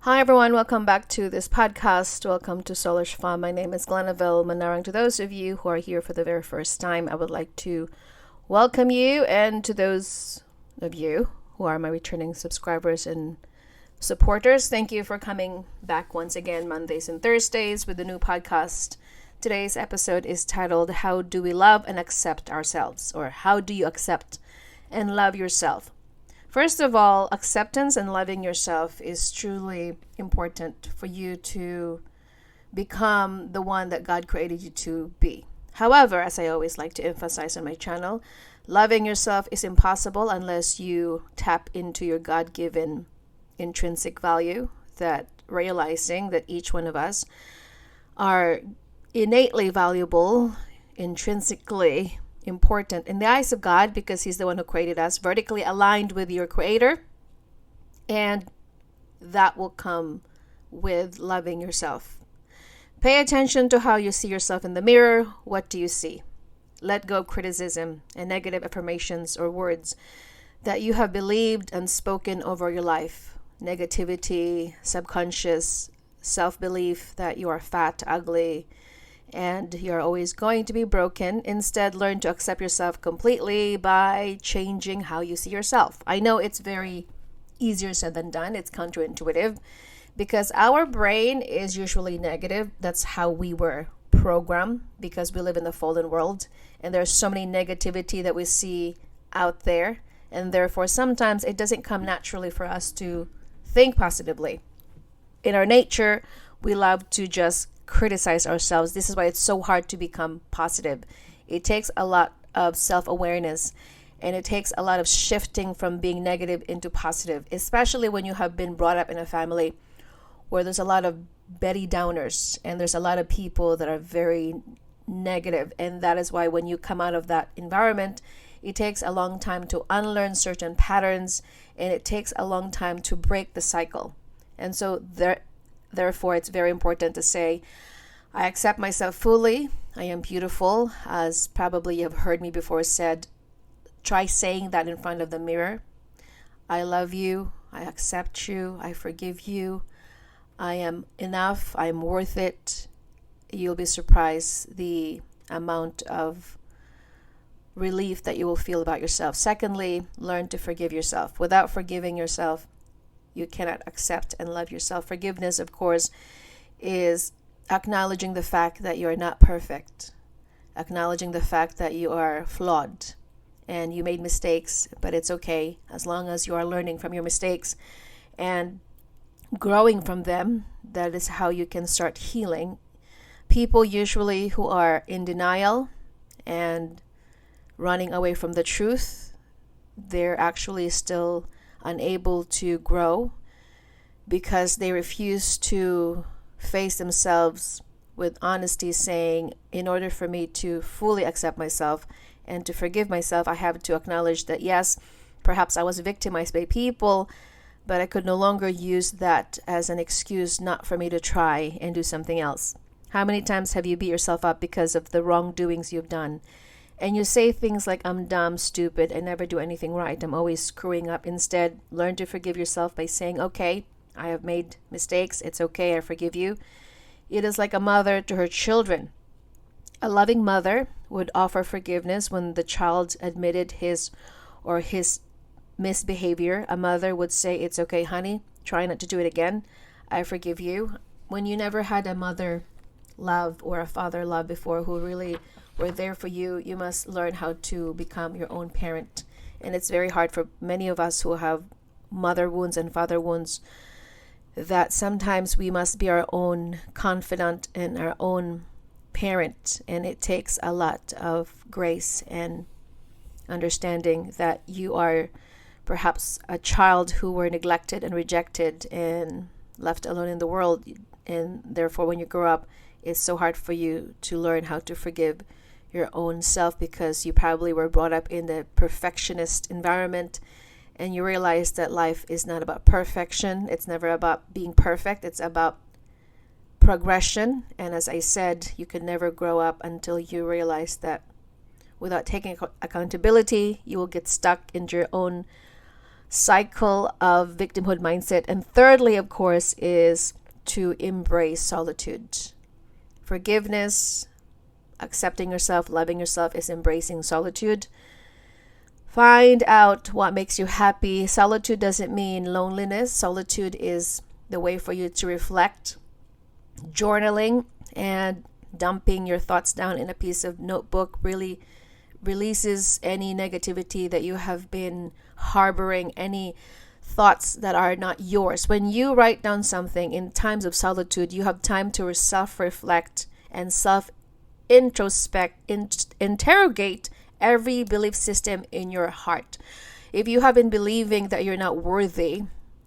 Hi everyone, welcome back to this podcast. Welcome to soulishfemme. My name is Glenaville Manarang. To those of you who are here for the very first time, I would like to welcome you, and to those of you who are my returning subscribers and supporters, thank you for coming back once again Mondays and Thursdays with a new podcast. Today's episode is titled How Do We Love and Accept Ourselves? Or How Do You Accept and Love Yourself? First of all, acceptance and loving yourself is truly important for you to become the one that God created you to be. However, as I always like to emphasize on my channel, loving yourself is impossible unless you tap into your God-given intrinsic value, that realizing that each one of us are innately valuable, intrinsically important in the eyes of God, because He's the one who created us, vertically aligned with your Creator, and that will come with loving yourself. Pay attention to how you see yourself in the mirror. What do you see? Let go of criticism and negative affirmations or words that you have believed and spoken over your life. Negativity, subconscious self-belief that you are fat, ugly, and you're always going to be broken. Instead, learn to accept yourself completely by changing how you see yourself. I know it's very easier said than done. It's counterintuitive because our brain is usually negative. That's how we were programmed, because we live in the fallen world and there's so many negativity that we see out there, and therefore sometimes it doesn't come naturally for us to think positively. In our nature, we love to just criticize ourselves. This is why it's so hard to become positive. It takes a lot of self-awareness, and it takes a lot of shifting from being negative into positive, especially when you have been brought up in a family where there's a lot of Betty Downers and there's a lot of people that are very negative. And that is why when you come out of that environment, it takes a long time to unlearn certain patterns, and it takes a long time to break the cycle. And so therefore, it's very important to say, I accept myself fully. I am beautiful. As probably you have heard me before said, try saying that in front of the mirror. I love you. I accept you. I forgive you. I am enough. I am worth it. You'll be surprised the amount of relief that you will feel about yourself. Secondly, learn to forgive yourself. Without forgiving yourself, you cannot accept and love yourself. Forgiveness, of course, is acknowledging the fact that you are not perfect, acknowledging the fact that you are flawed and you made mistakes, but it's okay as long as you are learning from your mistakes and growing from them. That is how you can start healing. People usually who are in denial and running away from the truth, they're actually still unable to grow because they refuse to face themselves with honesty, saying, in order for me to fully accept myself and to forgive myself, I have to acknowledge that yes, perhaps I was victimized by people, but I could no longer use that as an excuse not for me to try and do something else. How many times have you beat yourself up because of the wrongdoings you've done? And you say things like, I'm dumb, stupid, I never do anything right, I'm always screwing up. Instead, learn to forgive yourself by saying, okay, I have made mistakes, it's okay, I forgive you. It is like a mother to her children. A loving mother would offer forgiveness when the child admitted his or his misbehavior. A mother would say, it's okay, honey, try not to do it again, I forgive you. When you never had a mother love or a father love before who really were there for you, you must learn how to become your own parent. And it's very hard for many of us who have mother wounds and father wounds, that sometimes we must be our own confidant and our own parent. And it takes a lot of grace and understanding that you are perhaps a child who were neglected and rejected and left alone in the world. And therefore, when you grow up, it's so hard for you to learn how to forgive your own self, because you probably were brought up in the perfectionist environment, and you realize that life is not about perfection. It's never about being perfect. It's about progression. And as I said, you can never grow up until you realize that without taking accountability, you will get stuck in your own cycle of victimhood mindset. And thirdly, of course, is to embrace solitude. Forgiveness, accepting yourself, loving yourself is embracing solitude. Find out what makes you happy. Solitude doesn't mean loneliness. Solitude is the way for you to reflect. Journaling and dumping your thoughts down in a piece of notebook really releases any negativity that you have been harboring, any thoughts that are not yours. When you write down something in times of solitude, you have time to self-reflect and self-introspect, interrogate every belief system in your heart. If you have been believing that you're not worthy,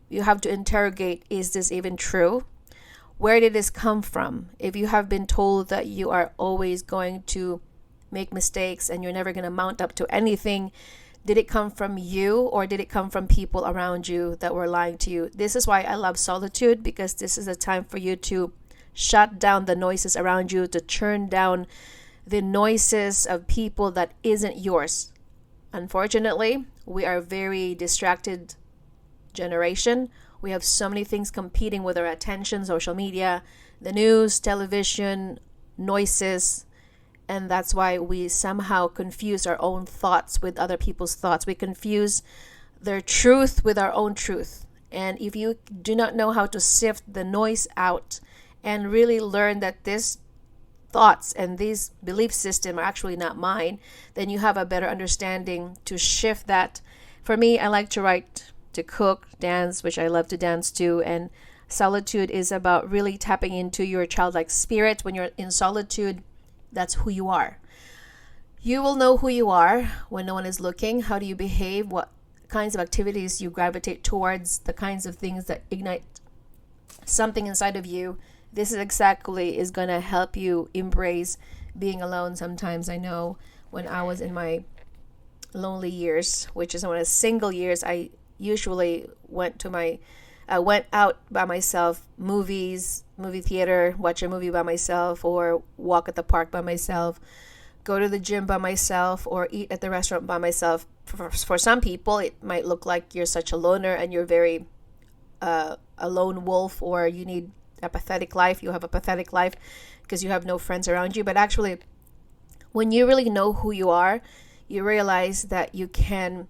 you have to interrogate, is this even true? Where did this come from? If you have been told that you are always going to make mistakes and you're never going to mount up to anything, did it come from you or did it come from people around you that were lying to you? This is why I love solitude, because this is a time for you to shut down the noises around you, to turn down the noises of people that isn't yours. Unfortunately, we are a very distracted generation. We have so many things competing with our attention: social media, the news, television, noises. And that's why we somehow confuse our own thoughts with other people's thoughts. We confuse their truth with our own truth. And if you do not know how to sift the noise out and really learn that these thoughts and these belief systems are actually not mine, then you have a better understanding to shift that. For me, I like to write, to cook, dance, which I love to dance too. And solitude is about really tapping into your childlike spirit. When you're in solitude, that's who you are. You will know who you are when no one is looking. How do you behave? What kinds of activities you gravitate towards? The kinds of things that ignite something inside of you. This is going to help you embrace being alone. Sometimes I know when I was in my lonely years, which is when I was single years, I usually went out by myself, movie theater, watch a movie by myself, or walk at the park by myself, go to the gym by myself, or eat at the restaurant by myself. For some people, it might look like you're such a loner and you're very a lone wolf, or you need a pathetic life. You have a pathetic life because you have no friends around you. But actually, when you really know who you are, you realize that you can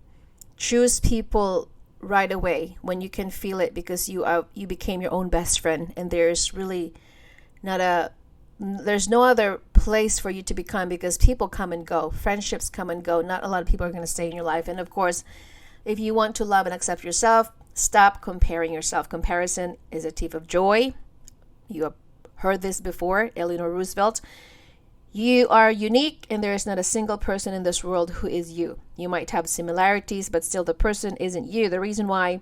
choose people right away when you can feel it, because you became your own best friend, and there's really there's no other place for you to become, because people come and go, friendships come and go, not a lot of people are going to stay in your life. And of course, if you want to love and accept yourself, stop comparing yourself. Comparison is a thief of joy. You have heard this before, Eleanor Roosevelt. You are unique, and there is not a single person in this world who is you. You might have similarities, but still the person isn't you. The reason why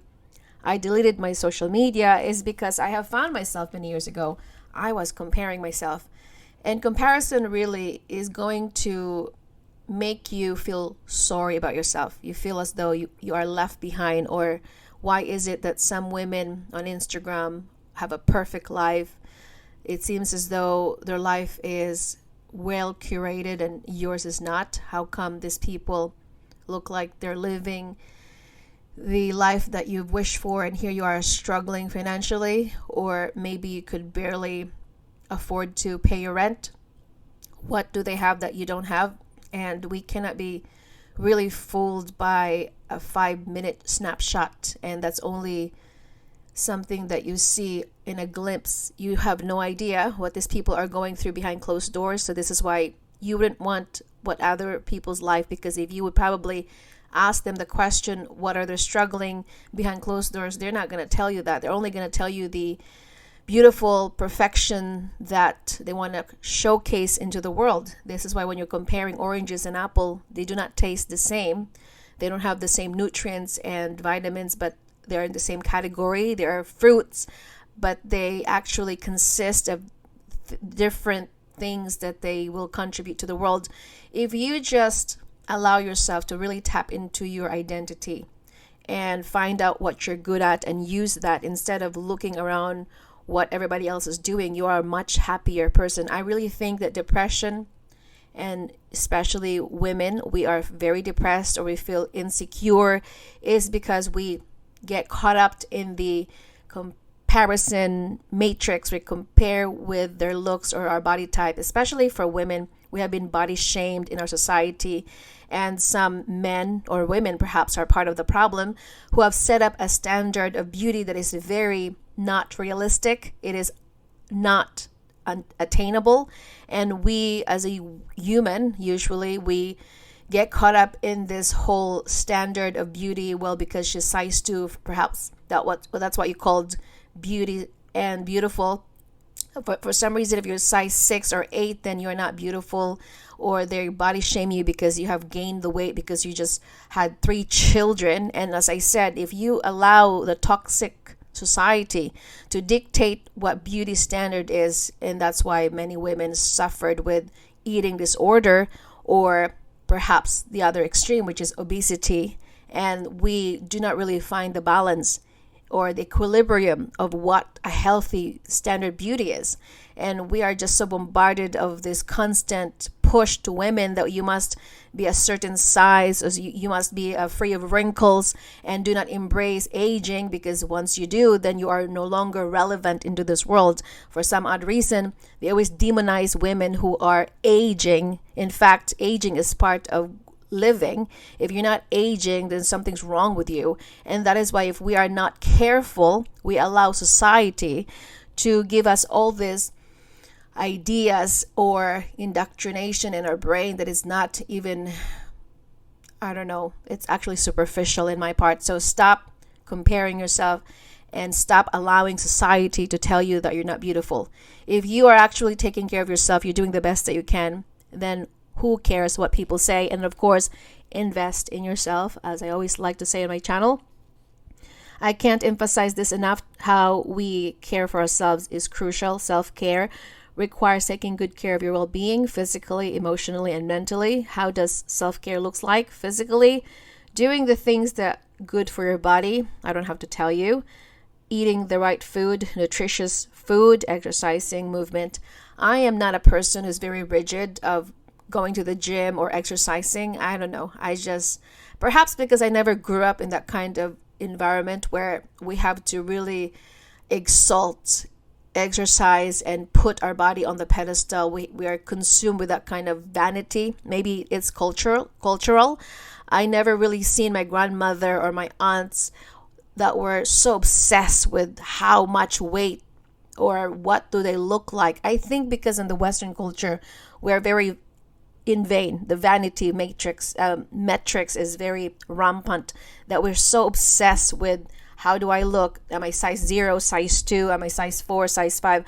I deleted my social media is because I have found myself many years ago, I was comparing myself. And comparison really is going to make you feel sorry about yourself. You feel as though you are left behind, or why is it that some women on Instagram have a perfect life? It seems as though their life is well curated and yours is not. How come these people look like they're living the life that you've wished for, and here you are struggling financially, or maybe you could barely afford to pay your rent? What do they have that you don't have? And we cannot be really fooled by a 5-minute snapshot, and that's only something that you see in a glimpse. You have no idea what these people are going through behind closed doors. So this is why you wouldn't want what other people's life, because if you would probably ask them the question, what are they struggling behind closed doors, they're not going to tell you that. They're only going to tell you the beautiful perfection that they want to showcase into the world. This is why when you're comparing oranges and apple, they do not taste the same. They don't have the same nutrients and vitamins, but they're in the same category. They are fruits, but they actually consist of different things that they will contribute to the world. If you just allow yourself to really tap into your identity and find out what you're good at and use that instead of looking around what everybody else is doing, you are a much happier person. I really think that depression and especially women, we are very depressed or we feel insecure, is because we get caught up in the comparison matrix. We compare with their looks or our body type. Especially for women, we have been body shamed in our society, and some men or women perhaps are part of the problem, who have set up a standard of beauty that is very not realistic. It is not attainable, and we as a human, usually we get caught up in this whole standard of beauty. Well, because she's size 2, perhaps that's what you called beauty and beautiful. For some reason, if you're size 6 or 8, then you're not beautiful, or they body shame you because you have gained the weight because you just had 3 children. And as I said, if you allow the toxic society to dictate what beauty standard is, and that's why many women suffered with eating disorder, or perhaps the other extreme, which is obesity, and we do not really find the balance or the equilibrium of what a healthy standard beauty is. And we are just so bombarded of this constant push to women that you must be a certain size, or you must be free of wrinkles, and do not embrace aging, because once you do, then you are no longer relevant into this world. For some odd reason, they always demonize women who are aging. In fact, aging is part of living. If you're not aging, then something's wrong with you. And that is why, if we are not careful, we allow society to give us all these ideas or indoctrination in our brain that is not even, I don't know, it's actually superficial in my part. So stop comparing yourself and stop allowing society to tell you that you're not beautiful. If you are actually taking care of yourself, you're doing the best that you can, then who cares what people say? And of course, invest in yourself, as I always like to say on my channel. I can't emphasize this enough. How we care for ourselves is crucial. Self-care requires taking good care of your well-being, physically, emotionally, and mentally. How does self-care looks like? Physically, doing the things that are good for your body. I don't have to tell you. Eating the right food, nutritious food, exercising, movement. I am not a person who's very rigid of going to the gym or exercising. I don't know. Perhaps because I never grew up in that kind of environment where we have to really exalt exercise and put our body on the pedestal. We are consumed with that kind of vanity. Maybe it's cultural. I never really seen my grandmother or my aunts that were so obsessed with how much weight or what do they look like. I think because in the Western culture, we're very in vain. The vanity matrix metrics is very rampant, that we're so obsessed with how do I look? Am I size 0, size 2? Am I size 4, size 5?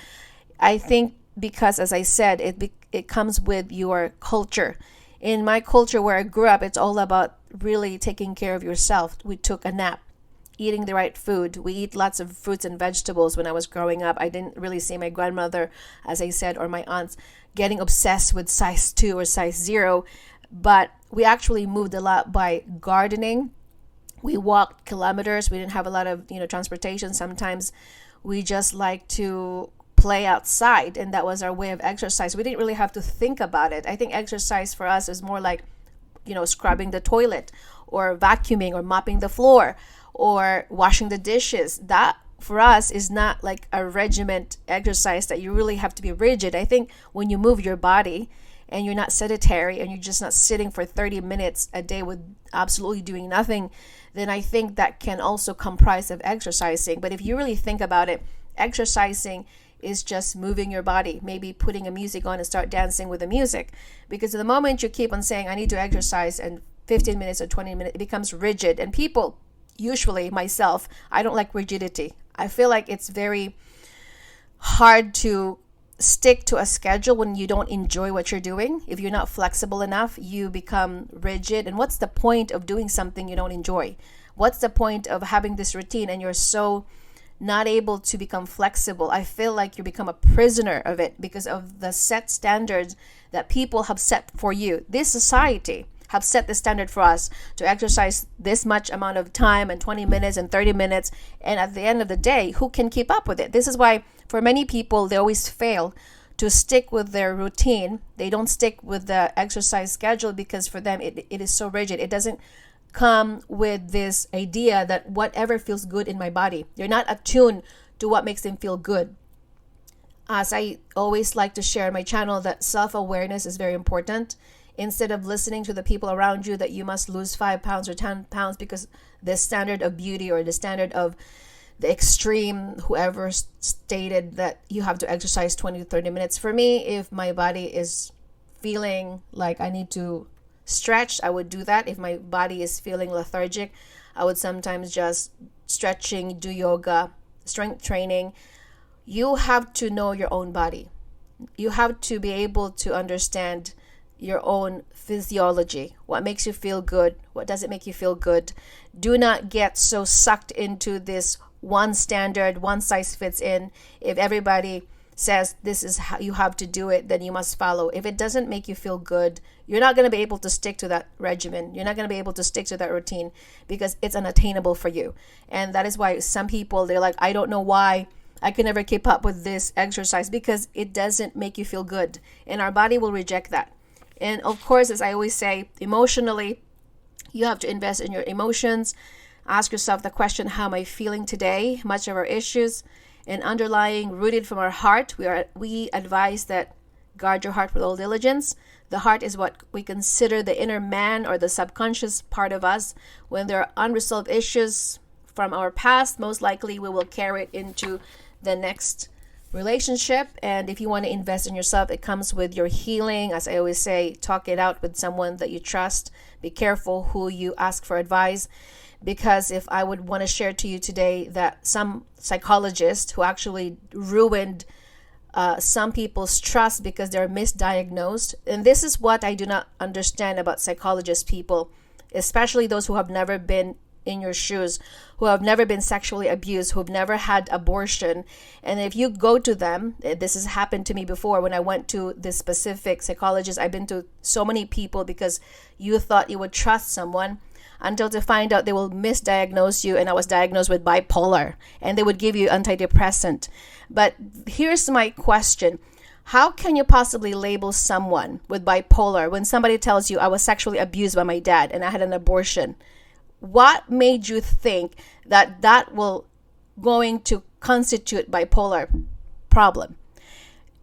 I think because, as I said, it comes with your culture. In my culture where I grew up, it's all about really taking care of yourself. We took a nap, eating the right food. We eat lots of fruits and vegetables when I was growing up. I didn't really see my grandmother, as I said, or my aunts getting obsessed with size 2 or size 0. But we actually moved a lot by gardening. We walked kilometers. We didn't have a lot of transportation. Sometimes we just like to play outside, and that was our way of exercise. We didn't really have to think about it. I think exercise for us is more like scrubbing the toilet or vacuuming or mopping the floor or washing the dishes. That for us is not like a regiment exercise that you really have to be rigid. I think when you move your body and you're not sedentary and you're just not sitting for 30 minutes a day with absolutely doing nothing, then I think that can also comprise of exercising. But if you really think about it, exercising is just moving your body, maybe putting a music on and start dancing with the music. Because the moment you keep on saying, I need to exercise, and 15 minutes or 20 minutes, it becomes rigid. And people, usually myself, I don't like rigidity. I feel like it's very hard to stick to a schedule when you don't enjoy what you're doing. If you're not flexible enough, you become rigid. And what's the point of doing something you don't enjoy? What's the point of having this routine and you're so not able to become flexible? I feel like you become a prisoner of it because of the set standards that people have set for you. This society have set the standard for us to exercise this much amount of time and 20 minutes and 30 minutes. And at the end of the day, who can keep up with it? This is why for many people, they always fail to stick with their routine. They don't stick with the exercise schedule because for them it is so rigid. It doesn't come with this idea that whatever feels good in my body. They're not attuned to what makes them feel good. As I always like to share on my channel, that self-awareness is very important. Instead of listening to the people around you that you must lose 5 pounds or 10 pounds because the standard of beauty or the standard of the extreme, whoever stated that you have to exercise 20 to 30 minutes. For me, if my body is feeling like I need to stretch, I would do that. If my body is feeling lethargic, I would sometimes just stretching, do yoga, strength training. You have to know your own body. You have to be able to understand your own physiology. What makes you feel good? What doesn't make you feel good? Do not get so sucked into this one standard, one size fits in. If everybody says this is how you have to do it, then you must follow. If it doesn't make you feel good, you're not going to be able to stick to that regimen. You're not going to be able to stick to that routine because it's unattainable for you. And that is why some people, they're like, I don't know why I can never keep up with this exercise, because it doesn't make you feel good. And our body will reject that. And of course, as I always say, emotionally, you have to invest in your emotions. Ask yourself the question, how am I feeling today? Much of our issues and underlying, rooted from our heart. We advise that guard your heart with all diligence. The heart is what we consider the inner man or the subconscious part of us. When there are unresolved issues from our past, most likely we will carry it into the next relationship. And if you want to invest in yourself, it comes with your healing. As I always say, talk it out with someone that you trust. Be careful who you ask for advice, because if I would want to share to you today that some psychologist who actually ruined some people's trust because they're misdiagnosed. And this is what I do not understand about psychologist people, especially those who have never been in your shoes, who have never been sexually abused, who have never had abortion. And if you go to them, this has happened to me before when I went to this specific psychologist. I've been to so many people because you thought you would trust someone until to find out they will misdiagnose you. And I was diagnosed with bipolar, and they would give you antidepressant. But here's my question. How can you possibly label someone with bipolar when somebody tells you I was sexually abused by my dad and I had an abortion? What made you think that that will going to constitute bipolar problem?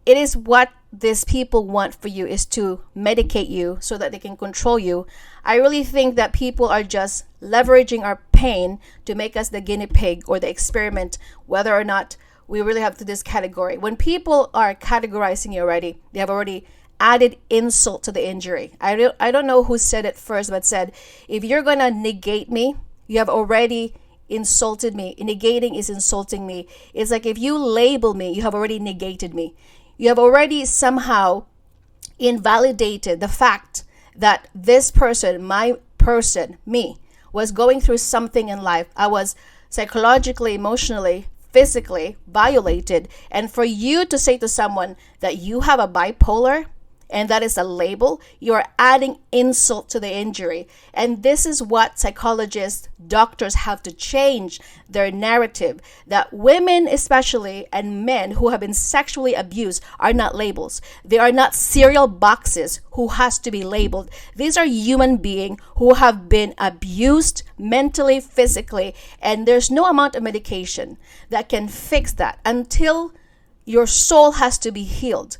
It is what these people want for you, is to medicate you so that they can control you. I really think that people are just leveraging our pain to make us the guinea pig or the experiment, whether or not we really have to this category. When people are categorizing you already, they have already added insult to the injury. I don't know who said it first, but said, if you're going to negate me, you have already insulted me. Negating is insulting me. It's like if you label me, you have already negated me. You have already somehow invalidated the fact that this person, my person, me, was going through something in life. I was psychologically, emotionally, physically violated. And for you to say to someone that you have a bipolar, and that is a label, you are adding insult to the injury. And this is what psychologists, doctors have to change their narrative, that women especially and men who have been sexually abused are not labels. They are not cereal boxes who has to be labeled. These are human beings who have been abused mentally, physically, and there's no amount of medication that can fix that until your soul has to be healed.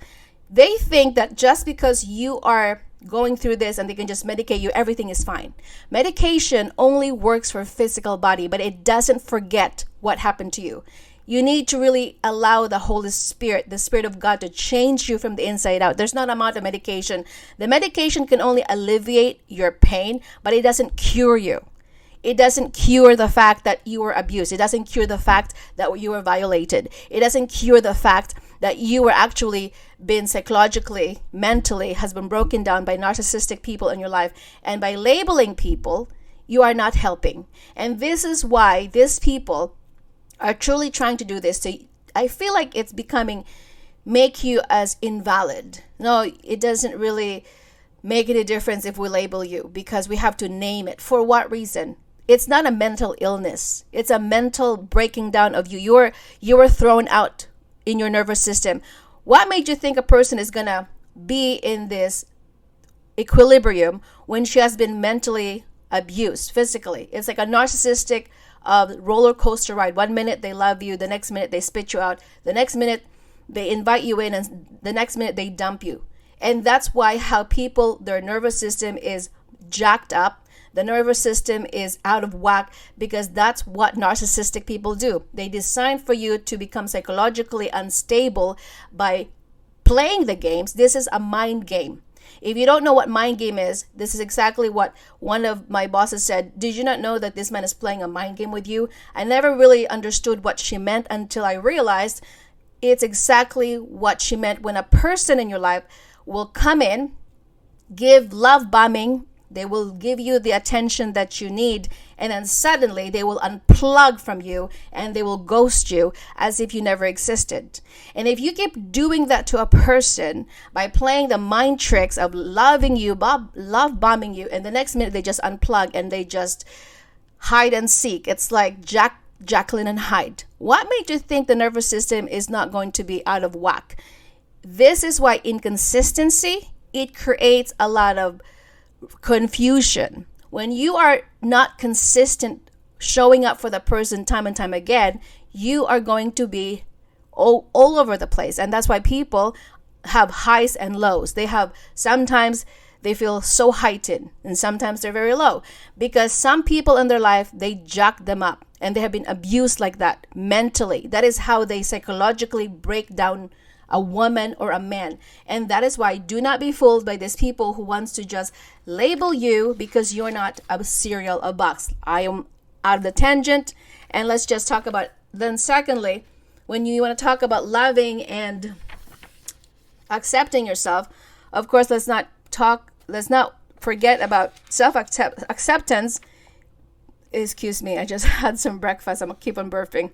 They think that just because you are going through this and they can just medicate you, everything is fine. Medication only works for physical body, but it doesn't forget what happened to you. You need to really allow the Holy Spirit, the Spirit of God, to change you from the inside out. There's not an amount of medication. The medication can only alleviate your pain, but it doesn't cure you. It doesn't cure the fact that you were abused. It doesn't cure the fact that you were violated. It doesn't cure the fact that you were actually been psychologically, mentally, has been broken down by narcissistic people in your life. And by labeling people, you are not helping. And this is why these people are truly trying to do this. So I feel like it's becoming, make you as invalid. No, it doesn't really make any difference if we label you, because we have to name it. For what reason? It's not a mental illness. It's a mental breaking down of you. You were thrown out in your nervous system. What made you think a person is gonna be in this equilibrium when she has been mentally abused physically? It's like a narcissistic roller coaster ride. One minute they love you, the next minute they spit you out, the next minute they invite you in, and the next minute they dump you. And that's why how people, their nervous system is jacked up. The nervous system is out of whack, because that's what narcissistic people do. They design for you to become psychologically unstable by playing the games. This is a mind game. If you don't know what mind game is, this is exactly what one of my bosses said. Did you not know that this man is playing a mind game with you? I never really understood what she meant until I realized it's exactly what she meant when a person in your life will come in, give love bombing. They will give you the attention that you need, and then suddenly they will unplug from you and they will ghost you as if you never existed. And if you keep doing that to a person by playing the mind tricks of loving you, love bombing you, and the next minute they just unplug and they just hide and seek. It's like Jacqueline and Hyde. What made you think the nervous system is not going to be out of whack? This is why inconsistency, it creates a lot of confusion. When you are not consistent showing up for the person time and time again, you are going to be all over the place. And that's why people have highs and lows. Sometimes they feel so heightened and sometimes they're very low, because some people in their life, they jack them up and they have been abused like that mentally. That is how they psychologically break down a woman or a man. And that is why do not be fooled by these people who wants to just label you because you're not a cereal, a box. I am out of the tangent, and let's just talk about, then secondly, when you want to talk about loving and accepting yourself, of course, let's not forget about self-acceptance. Excuse me, I just had some breakfast. I'm gonna keep on burping.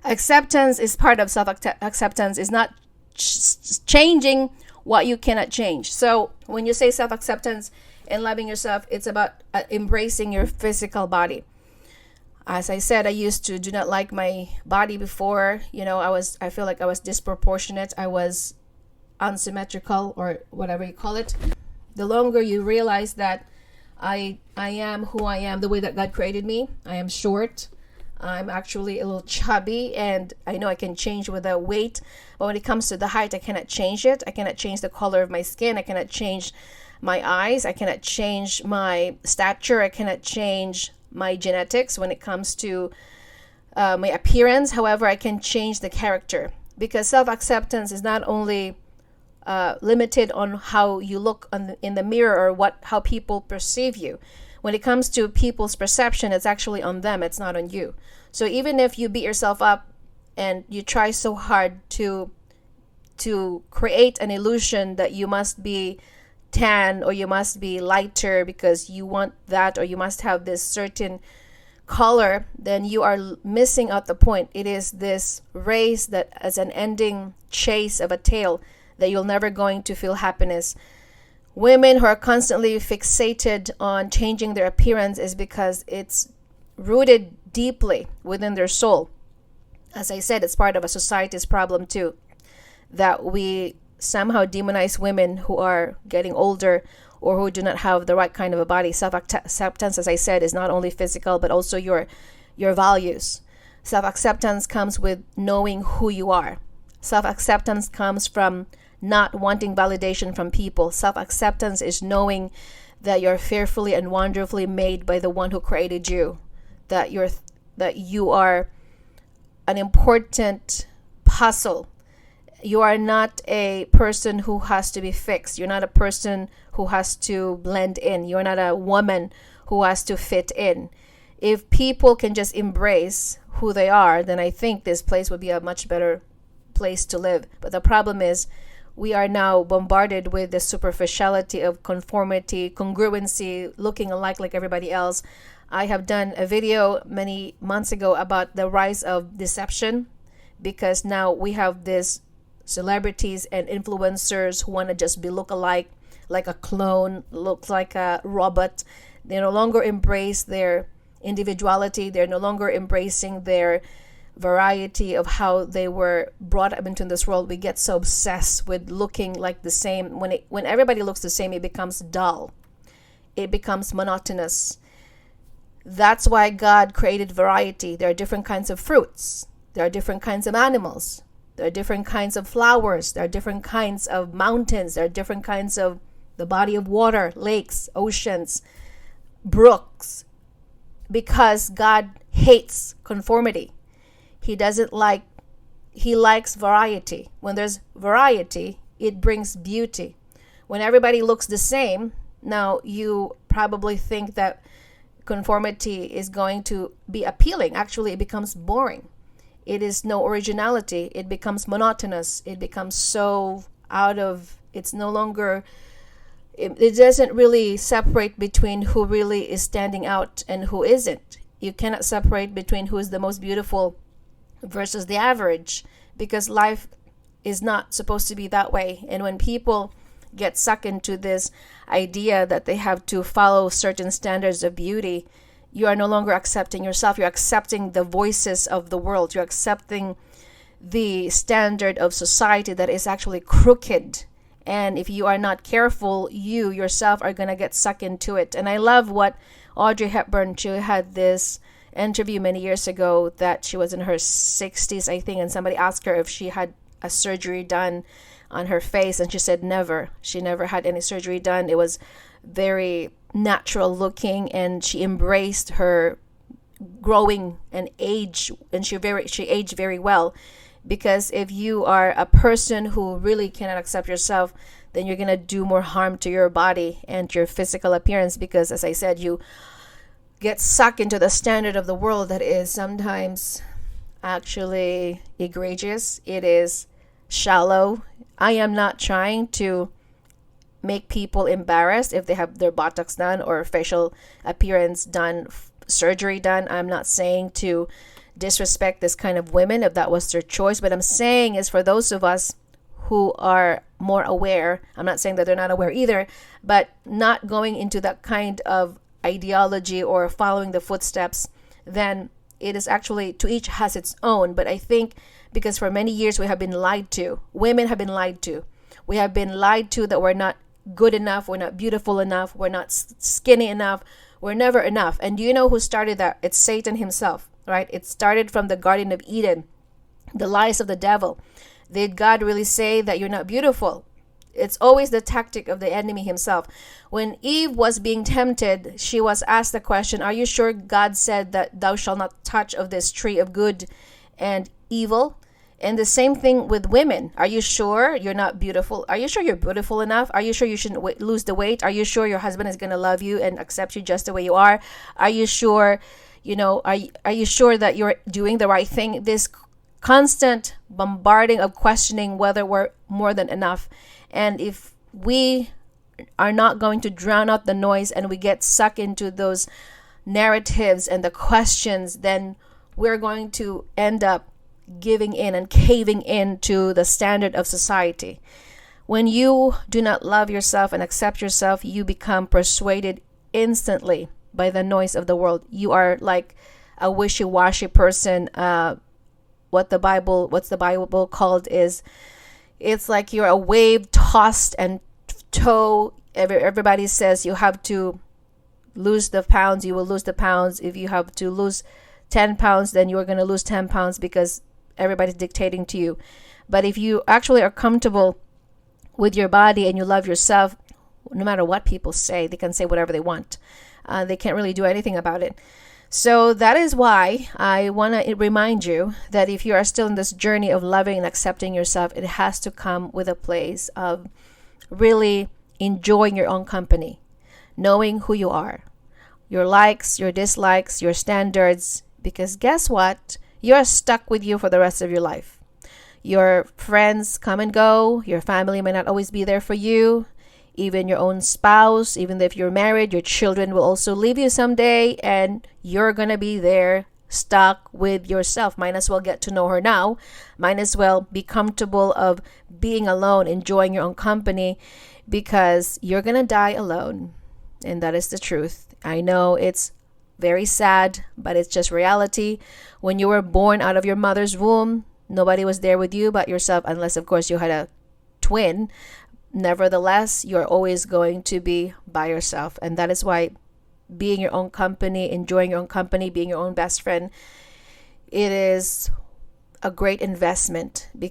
Acceptance is part of self-acceptance, is not changing what you cannot change. So when you say self-acceptance and loving yourself, it's about embracing your physical body. As I said, I used to do not like my body before. I feel like I was disproportionate. I was unsymmetrical, or whatever you call it. The longer you realize that I am who I am, the way that God created me. I am short. I'm actually a little chubby, and I know I can change with the weight, but when it comes to the height, I cannot change it. I cannot change the color of my skin. I cannot change my eyes. I cannot change my stature. I cannot change my genetics when it comes to my appearance. However, I can change the character, because self-acceptance is not only limited on how you look in the mirror or how people perceive you. When it comes to people's perception, it's actually on them. It's not on you. So even if you beat yourself up and you try so hard to create an illusion that you must be tan or you must be lighter because you want that, or you must have this certain color, then you are missing out the point. It is this race that as an ending chase of a tail that you're never going to feel happiness. Women who are constantly fixated on changing their appearance is because it's rooted deeply within their soul. As I said, it's part of a society's problem too, that we somehow demonize women who are getting older or who do not have the right kind of a body. Self-acceptance, as I said, is not only physical but also your values. Self-acceptance comes with knowing who you are. Self-acceptance comes from not wanting validation from people. Self-acceptance is knowing that you're fearfully and wonderfully made by the one who created you, that you are an important puzzle. You are not a person who has to be fixed. You're not a person who has to blend in. You're not a woman who has to fit in. If people can just embrace who they are, then I think this place would be a much better place to live. But the problem is, we are now bombarded with the superficiality of conformity, congruency, looking alike like everybody else. I have done a video many months ago about the rise of deception, because now we have these celebrities and influencers who want to just be look-alike, like a clone, look like a robot. They no longer embrace their individuality. They're no longer embracing their variety of how they were brought up into this world, we get so obsessed with looking like the same. When everybody looks the same, it becomes dull. It becomes monotonous. That's why God created variety. There are different kinds of fruits. There are different kinds of animals. There are different kinds of flowers. There are different kinds of mountains. There are different kinds of the body of water, lakes, oceans, brooks. Because God hates conformity. He likes variety. When there's variety, it brings beauty. When everybody looks the same, now you probably think that conformity is going to be appealing. Actually, it becomes boring. It is no originality. It becomes monotonous. It becomes so it's no longer, it doesn't really separate between who really is standing out and who isn't. You cannot separate between who is the most beautiful versus the average, because life is not supposed to be that way. And when people get sucked into this idea that they have to follow certain standards of beauty, you are no longer accepting yourself. You're accepting the voices of the world. You're accepting the standard of society that is actually crooked. And if you are not careful, you yourself are going to get sucked into it. And I love what Audrey Hepburn, she had this interview many years ago that she was in her 60s, I think, and somebody asked her if she had a surgery done on her face, and she said never. She never had any surgery done. It was very natural looking, and she embraced her growing and age, and she aged very well. Because if you are a person who really cannot accept yourself, then you're going to do more harm to your body and your physical appearance, because, as I said, you get sucked into the standard of the world that is sometimes actually egregious. It is shallow. I am not trying to make people embarrassed if they have their Botox done or facial appearance done, surgery done. I'm not saying to disrespect this kind of women if that was their choice. But I'm saying is for those of us who are more aware, I'm not saying that they're not aware either, but not going into that kind of ideology or following the footsteps, then it is actually, to each has its own. But I think because for many years we have been lied to. Women have been lied to. We have been lied to that we're not good enough, we're not beautiful enough, we're not skinny enough, we're never enough. And do you know who started that? It's Satan himself, right? It started from the Garden of Eden, the lies of the devil. Did God really say that you're not beautiful? It's always the tactic of the enemy himself. When Eve was being tempted, she was asked the question, are you sure God said that thou shalt not touch of this tree of good and evil? And the same thing with women. Are you sure you're not beautiful? Are you sure you're beautiful enough? Are you sure you shouldn't lose the weight? Are you sure your husband is going to love you and accept you just the way you are? Are you sure, are you sure that you're doing the right thing? This constant bombarding of questioning whether we're more than enough. And if we are not going to drown out the noise and we get sucked into those narratives and the questions, then we're going to end up giving in and caving in to the standard of society. When you do not love yourself and accept yourself, you become persuaded instantly by the noise of the world. You are like a wishy-washy person. What's the Bible called is, it's like you're a wave tossed and tow. Everybody says you have to lose the pounds, you will lose the pounds. If you have to lose 10 pounds, then you're going to lose 10 pounds because everybody's dictating to you. But if you actually are comfortable with your body and you love yourself, no matter what people say, they can say whatever they want. They can't really do anything about it. So that is why I want to remind you that if you are still in this journey of loving and accepting yourself, it has to come with a place of really enjoying your own company, knowing who you are, your likes, your dislikes, your standards, because guess what? You're stuck with you for the rest of your life. Your friends come and go. Your family may not always be there for you. Even your own spouse, even if you're married, your children will also leave you someday, and you're going to be there stuck with yourself. Might as well get to know her now. Might as well be comfortable of being alone, enjoying your own company, because you're going to die alone. And that is the truth. I know it's very sad, but it's just reality. When you were born out of your mother's womb, nobody was there with you but yourself, unless, of course, you had a twin. Nevertheless, you're always going to be by yourself. And that is why being your own company, enjoying your own company, being your own best friend, it is a great investment